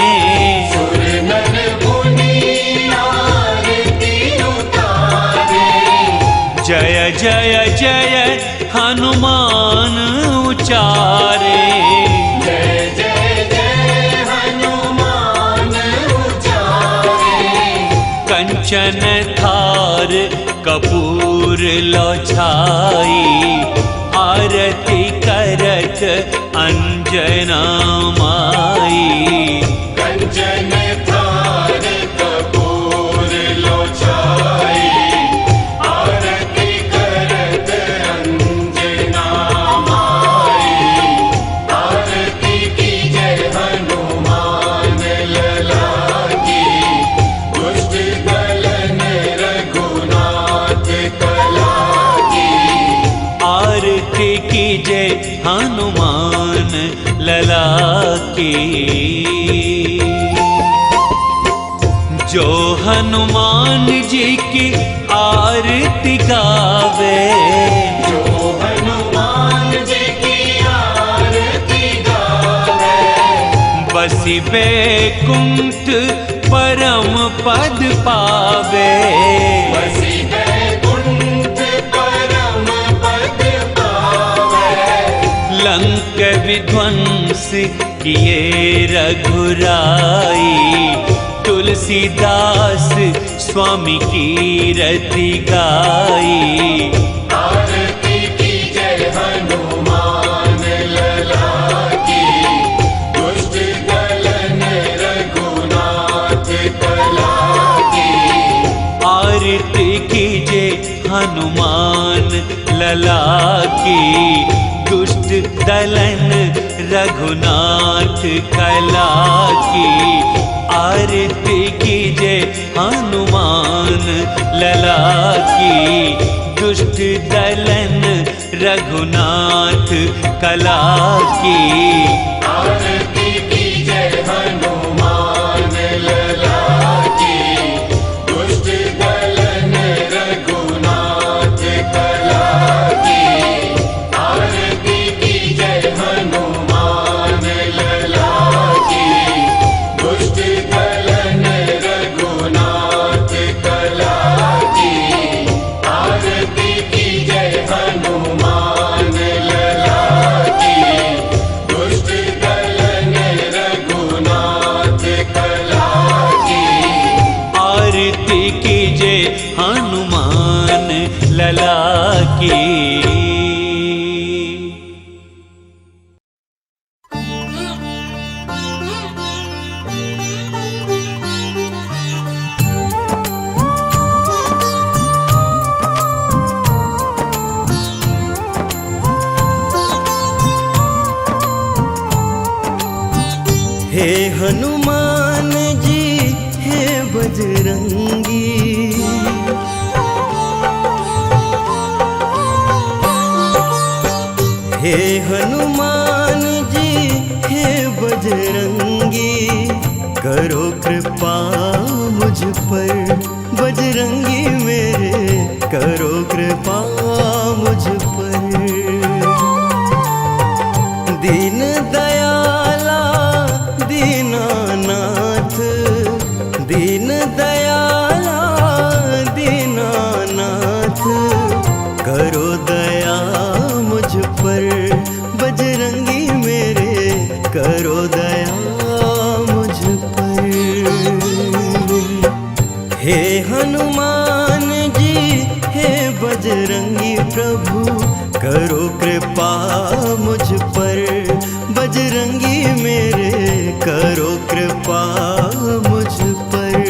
[SPEAKER 5] सुर नर मुनि आरती उतारे।
[SPEAKER 6] जय जय जय हनुमान उचारे।
[SPEAKER 5] जय जय जय हनुमान उचारे।
[SPEAKER 6] कंचन थार कपूर लो छाई, आरती करत अंजना माई।
[SPEAKER 5] कंचन थार कपूर लो छाई, आरती करत अंजना माई। आरती कीजे हनुमान लला की, दुष्ट दलन रघुनाथ कला की।
[SPEAKER 6] आरती कीजे हनुमान लला की। जो हनुमान जी की आरती गावे,
[SPEAKER 5] जो हनुमान जी की आरती गावे।
[SPEAKER 6] बसी बैकुंठ परम पद पावे।
[SPEAKER 5] बसी बैकुंठ परम पद पावे।
[SPEAKER 6] लंक विध्वंस किए रघुराई, तुलसीदास स्वामी की रति गाई।
[SPEAKER 5] आरती कीजे हनुमान लला की, दुष्ट दलन रघुनाथ कला की।
[SPEAKER 6] आरती कीजे हनुमान लला की, दुष्ट दलन रघुनाथ कला की। आरती कीजे हनुमान लला की, दुष्ट दलन रघुनाथ कला की।
[SPEAKER 5] आरती कीजे हनुमान लला की, दुष्ट दलन रघुनाथ कला की। आरती कीजे हनुमान लला की, दुष्ट दलन रघुनाथ कला की। आरती कीजे हनुमान लला की, दुष्ट दलन रघुनाथ कला की।
[SPEAKER 6] आरती कीजे हनुमान लला की।
[SPEAKER 1] हे हनुमान जी हे बजरंगी, हे हनुमान जी हे बजरंगी। करो कृपा मुझ पर बजरंगी मेरे, करो कृपा मुझ पर। दीन दयाला दीनानाथ, दीन दयाला दीनानाथ। करो दया मुझ पर बजरंगी मेरे, करो दया मुझ पर। हे हनुमान जी हे बजरंगी प्रभु, करो कृपा मुझ पर बजरंगी मेरे, करो कृपा मुझ पर।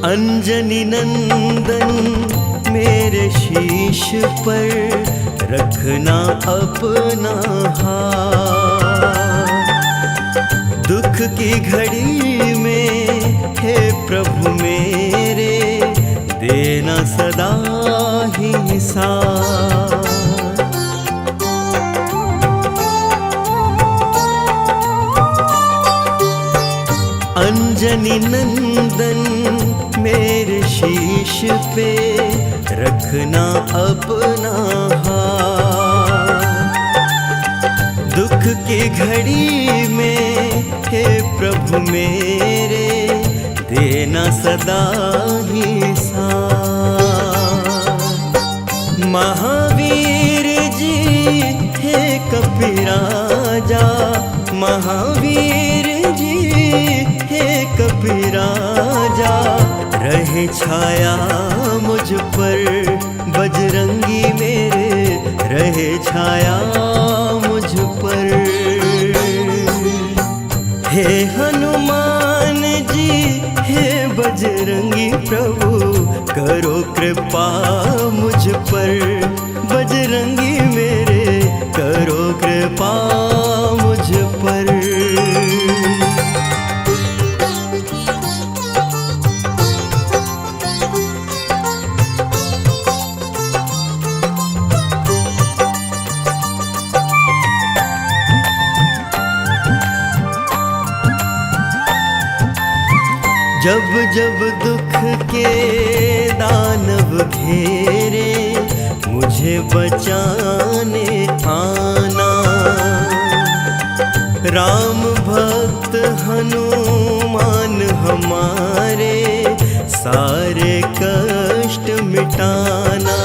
[SPEAKER 1] अंजनी नंदन मेरे शीश पर, रखना अपना हाथ। दुख की घड़ी में हे प्रभु मेरे देना सदा ही साथ। अंजनी नंदन मेरे शीश पे रखना अपना हाथ। दुख की घड़ी में हे प्रभु मेरे देना सदा ही साथ। महावीर जी हे कपिराजा, महावीर जी हे कपिराजा, रहे छाया मुझ पर बजरंगी मेरे, रहे छाया मुझ पर। हे हनुमान जी हे बजरंगी प्रभु, करो कृपा मुझ पर, बजरंगी मेरे करो कृपा मुझ पर। जब जब दुख के दानव घेरे, मुझे बचाने आना। राम भक्त हनुमान हमारे, सारे कष्ट मिटाना।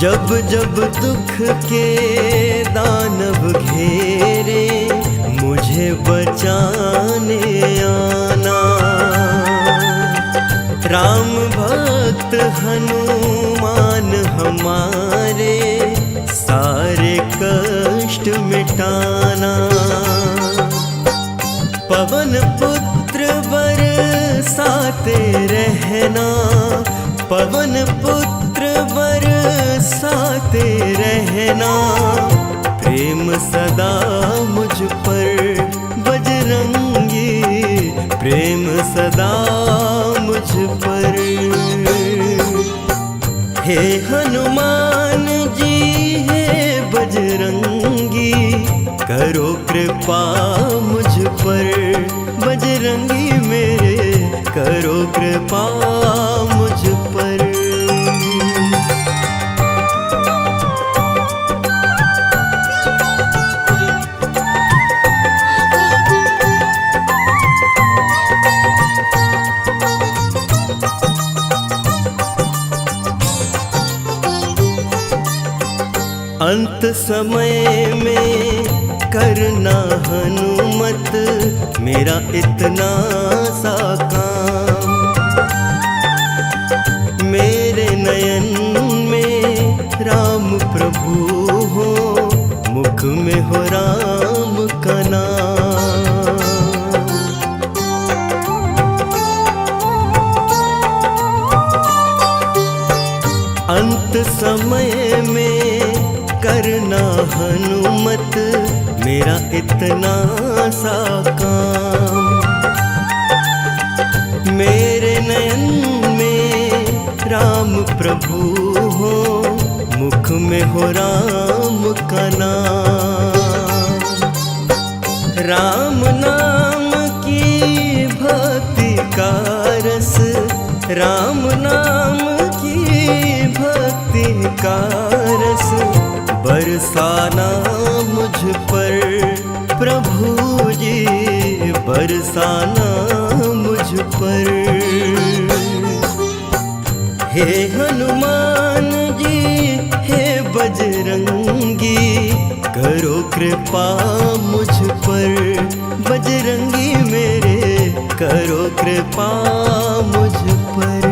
[SPEAKER 1] जब जब दुख के दानव घेरे, मुझे बचाने आना। राम भक्त हनुमान हमारे, सारे कष्ट मिटाना। पवन पुत्र बरसाते रहना, पवन पुत्र बरसाते रहना। प्रेम सदा मुझ पर बजरंगी, प्रेम सदा मुझ पर। हे हनुमान जी हे बजरंगी, करो कृपा मुझ पर, बजरंगी मेरे करो कृपा मुझ पर। अंत समय में करना हनुमत, मेरा इतना सा काम। मेरे नयन में राम प्रभु हो, मुख में हो राम का नाम। अंत समय में करना हनुमत, मेरा इतना सा काम। मेरे नयन में राम प्रभु हो, मुख में हो राम का नाम। राम नाम की भक्ति का रस, राम नाम की भक्ति का रस, बरसाना मुझ पर प्रभु जी, बरसाना मुझ पर। हे हनुमान जी हे बजरंगी, करो कृपा मुझ पर, बजरंगी मेरे करो कृपा मुझ पर।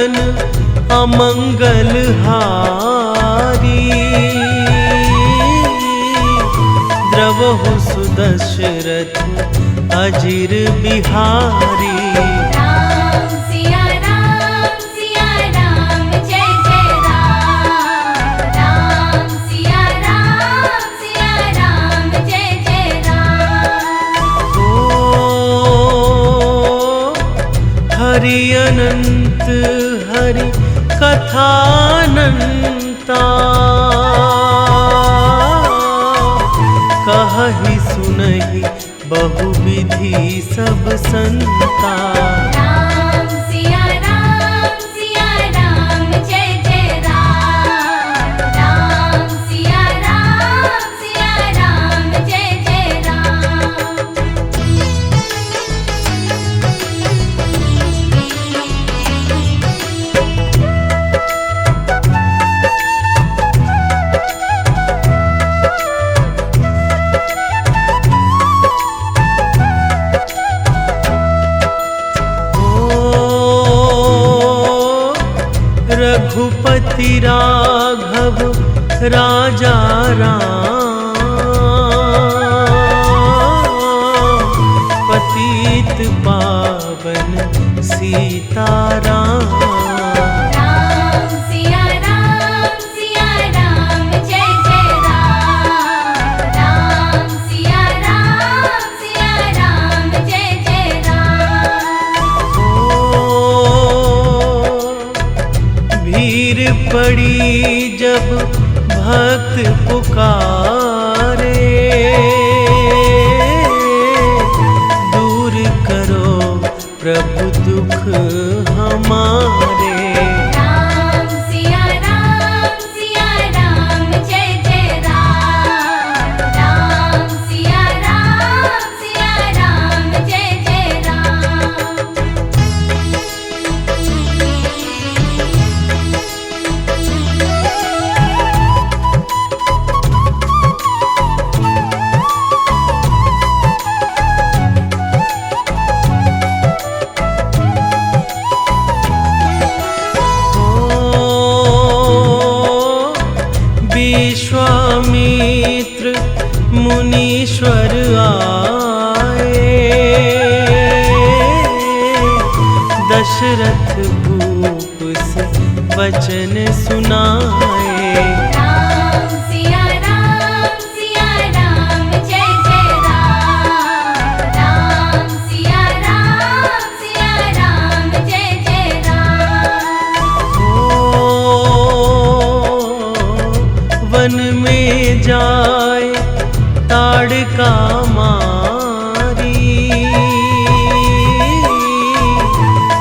[SPEAKER 4] भुवन अमंगल हारी। द्रवहु सुदशरथ अजिर बिहारी।
[SPEAKER 5] राम सिया राम जय जय राम। राम सिया राम जय जय राम।
[SPEAKER 4] ओ हरि अनंत हरि कथानंता। कहि सुनहि बहुविधि सब संता।
[SPEAKER 5] राम सिया राम जय जय राम। राम सिया राम जय जय राम।
[SPEAKER 4] रघुपति राघव राजा राम। पतित पावन सीताराम।
[SPEAKER 5] राम सिया राम जय जय राम। राम सिया राम जय जय राम।
[SPEAKER 4] भीड़ पड़ी जब भक्त पुकारे। दूर करो प्रभु दुख हमारे।
[SPEAKER 5] राम सिया राम जय जय राम। राम सिया राम जय जय राम।
[SPEAKER 4] विश्वामित्र मुनीश्वर आए। दशरथ भूप से वचन सुनाए।
[SPEAKER 5] राम सिया राम जय जय राम। राम सिया राम जय जय राम।
[SPEAKER 4] वन में जाए ताड़का मारी।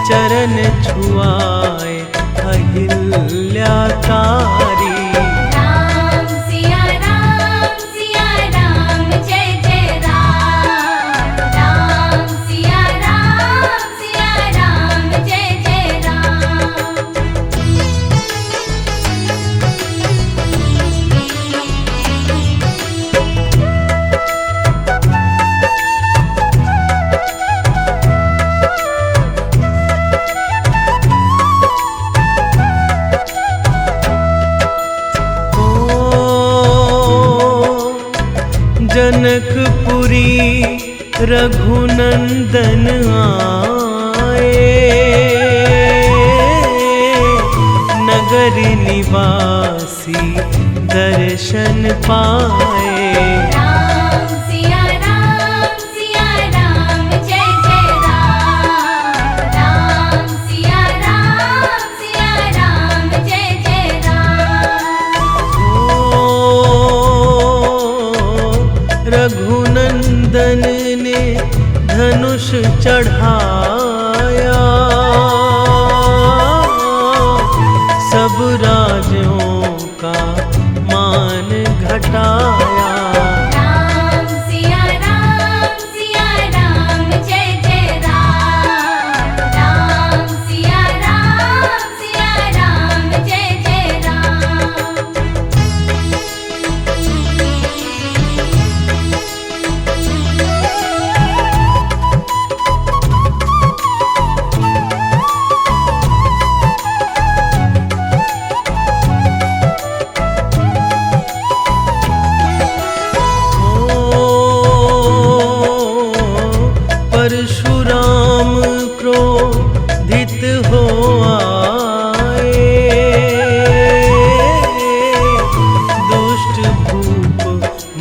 [SPEAKER 4] चरण छुआए अहिल्याकारी।
[SPEAKER 5] राम सिया राम जय जय राम। राम सिया राम जय जय राम।
[SPEAKER 4] जनकपुरी रघुनंदन आए। नगर निवासी दर्शन पाए।
[SPEAKER 5] राम सिया राम जय जय राम। राम सिया राम जय जय राम।
[SPEAKER 4] रघुनंदन ने धनुष चढ़ाया। सब राजों का मान घटाया।
[SPEAKER 5] राम सिया राम जय जय राम। राम सिया राम जय जय राम।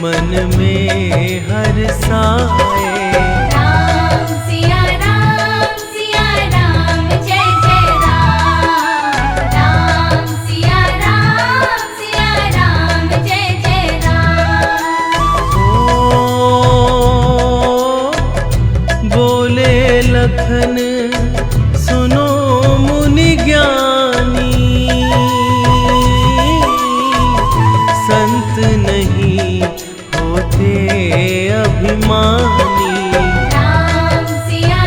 [SPEAKER 4] मन में हर साए।
[SPEAKER 5] राम सिया राम जय जय राम। राम सिया राम जय जय राम।
[SPEAKER 4] ओ बोले लखन सुनो मुनि ज्ञानी, संत नहीं होते अभिमानी।
[SPEAKER 5] राम सिया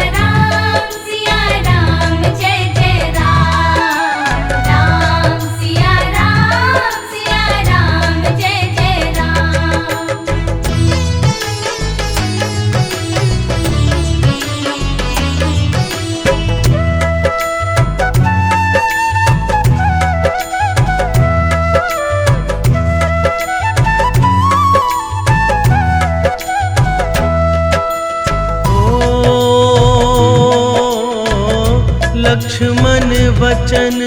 [SPEAKER 5] राम जय जय राम। राम सिया राम जय जय राम।
[SPEAKER 4] लक्ष्मण वचन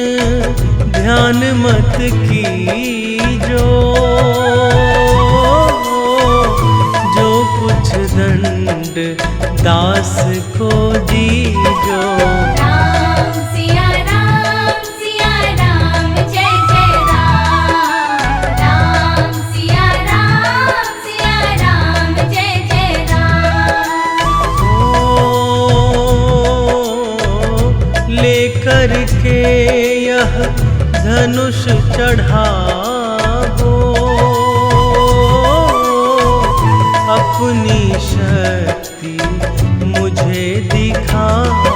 [SPEAKER 4] ध्यान मत कीजो, जो कुछ दंड दास को दीजो।
[SPEAKER 5] राम सिया राम जय जय राम। राम सिया राम जय जय राम।
[SPEAKER 4] लेकर के यह धनुष चढ़ाओ, अपनी शक्ति मुझे दिखाओ।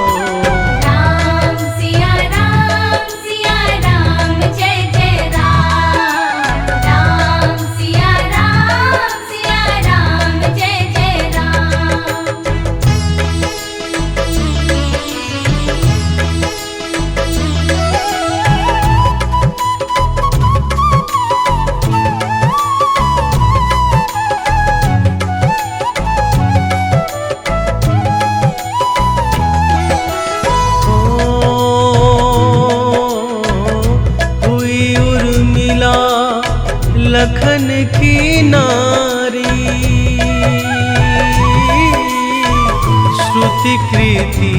[SPEAKER 5] राम सिया राम जय जय राम। राम सिया राम जय जय राम।
[SPEAKER 4] हुई उर्मिला लखन की नारी, श्रुति कृति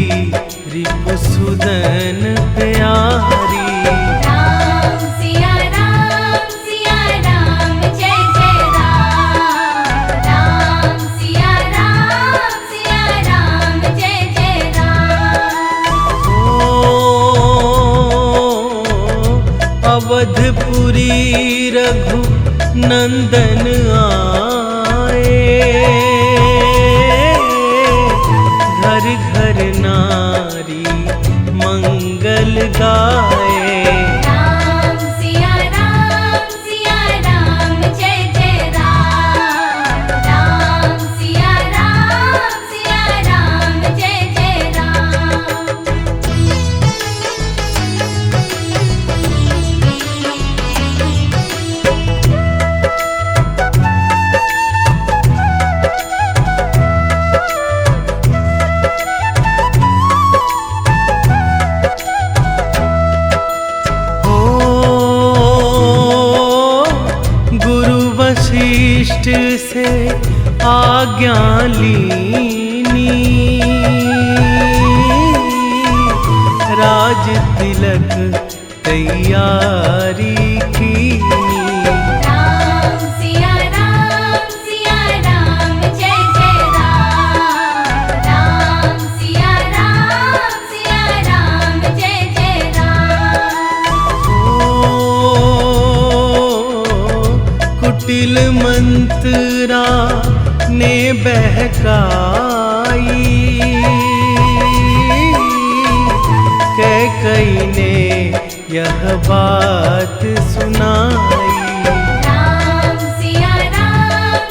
[SPEAKER 4] रिपुसुदन प्यारी।
[SPEAKER 5] राम सिया राम जय जय राम। राम सिया राम जय जय राम।
[SPEAKER 4] अवधपुरी रघु नंदन आए, घर घर नारी मंगल गाए।
[SPEAKER 5] राम सिया राम जय जय राम। राम सिया राम जय जय राम।
[SPEAKER 4] वशिष्ठ से आज्ञा लीनी, राज तिलक तैयारी कीनी।
[SPEAKER 5] राम सिया राम जय जय राम। राम सिया राम जय जय राम।
[SPEAKER 4] कुटिल मंत्रा ने बहकाई, कैकई ने यह बात सुनाई।
[SPEAKER 5] राम सिया राम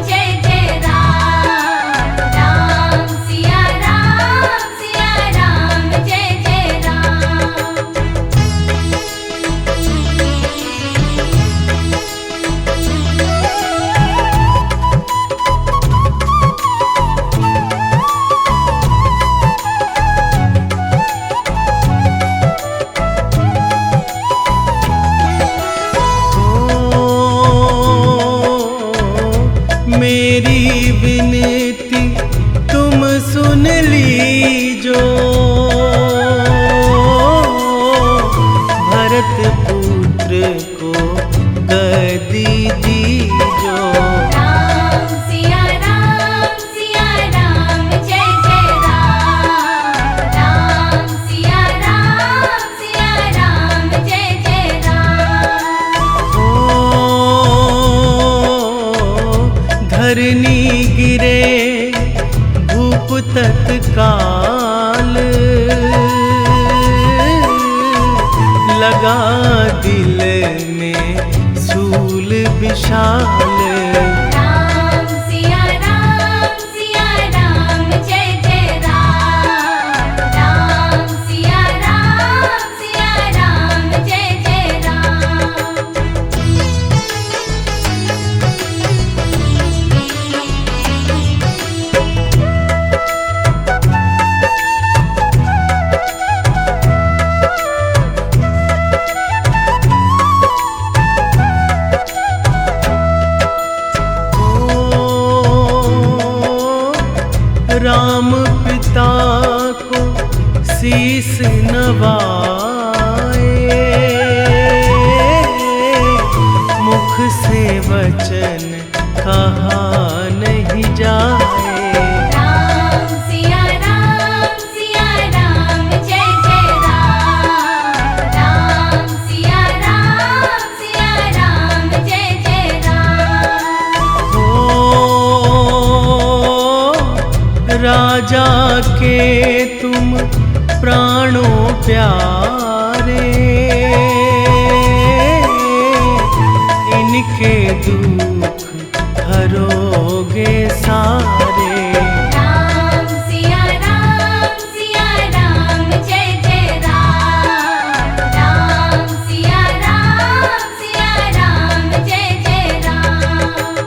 [SPEAKER 5] जय जय राम। राम सिया राम जय जय राम।
[SPEAKER 4] गदी दीजो।
[SPEAKER 5] राम सिया राम जय जय राम। राम सिया राम जय जय राम।
[SPEAKER 4] ओ धरनी गिरे भूप तत्काल, लगा दिल में सूल विशाल।
[SPEAKER 5] राम सिया राम जय जय राम। राम सिया राम जय जय राम।
[SPEAKER 4] राम पिता को शीस नवाए, मुख से वचन कहा नहीं जाए।
[SPEAKER 5] राम सिया राम जय जय राम। राम सिया राम जय जय राम।
[SPEAKER 4] ओ राजा के तुम प्राणों प्यारे, इनके दुख हरोगे सारे।
[SPEAKER 5] राम सिया राम जय जय राम। राम सिया राम जय जय राम।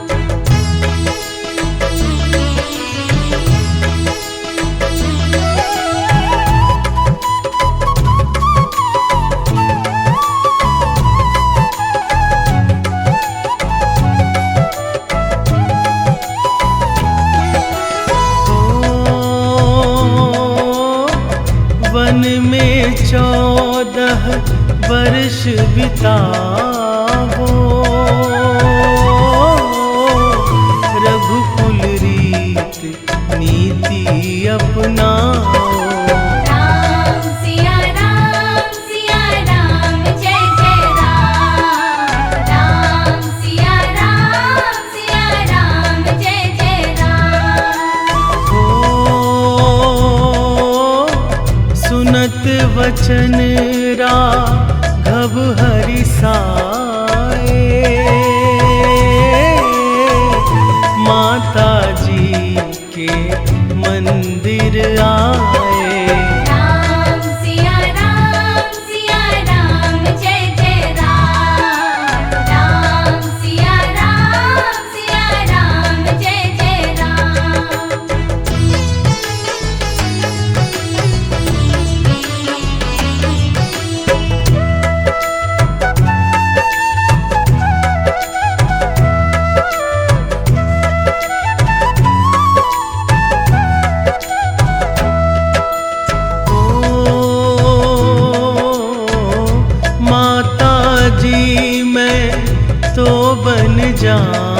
[SPEAKER 4] वन में 14 वर्ष बिताओ, रघुकुल रीत नीति अपनाओ।
[SPEAKER 5] राम सिया राम जय जय राम। राम सिया राम जय जय राम।
[SPEAKER 4] ओ सुनत वचन राघव हरि साए, माता जी के मंदिर आए।
[SPEAKER 5] राम सिया राम जय जय राम। राम सिया राम जय जय राम।
[SPEAKER 4] माता जी मैं तो बन जाऊं,